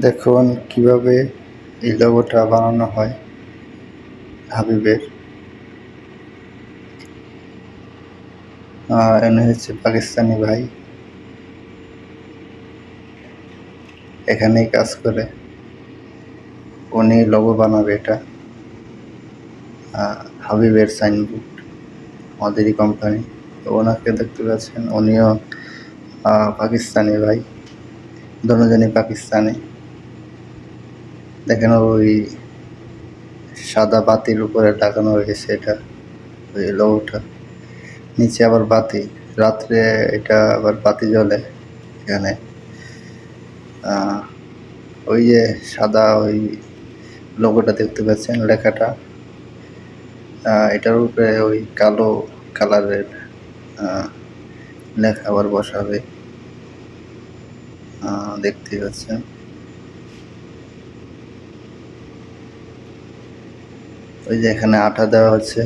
দেখুন কিভাবে এই লোগোটা বানানো হয় হাবিবের। এনে হচ্ছে পাকিস্তানি ভাই, এখানেই কাজ করে। উনি লোগো বানাবে এটা। হাবিবের সাইনবোর্ড, আমাদেরই কোম্পানি। তো ওনাকে দেখতে পাচ্ছেন, উনিও পাকিস্তানি ভাই, দুজনই পাকিস্তানি। দেখেন ওই সাদা বাতির উপরে লাগানো হয়েছে এটা, ওই লোগোটা। নিচে আবার বাতি, রাত্রে এটা আবার বাতি জ্বলে এখানে। ওই যে সাদা ওই লোগোটা দেখতে পাচ্ছেন, লেখাটা, এটার উপরে ওই কালো কালারের লেখা আবার বসাবে, দেখতে পাচ্ছেন। ওই যে এখানে আঠা দেওয়া হচ্ছে,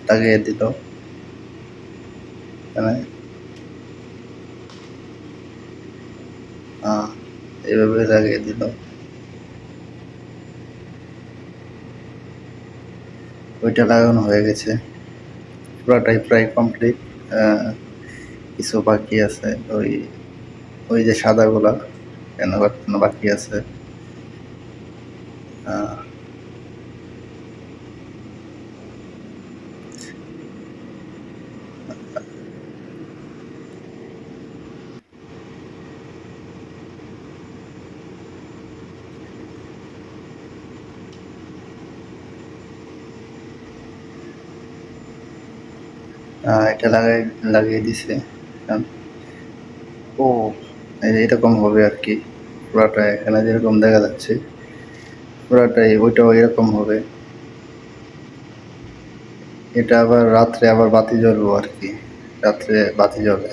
লাগিয়ে দিল এখানে, এইভাবে লাগিয়ে দিল। ওইটা লাগানো হয়ে গেছে, পুরাটাই প্রায় কমপ্লিট। কিছু বাকি আছে, ওই ওই যে সাদাগুলা কেন বাকি আছে। এটা লাগিয়ে দিছে। ও এরকম হবে আর কি, পুরাটা এখানে যেরকম দেখা যাচ্ছে পুরাটাই ওইটাও এরকম হবে। এটা আবার রাত্রে আবার বাতি জ্বলবো আর কি, রাত্রে বাতি জ্বলে।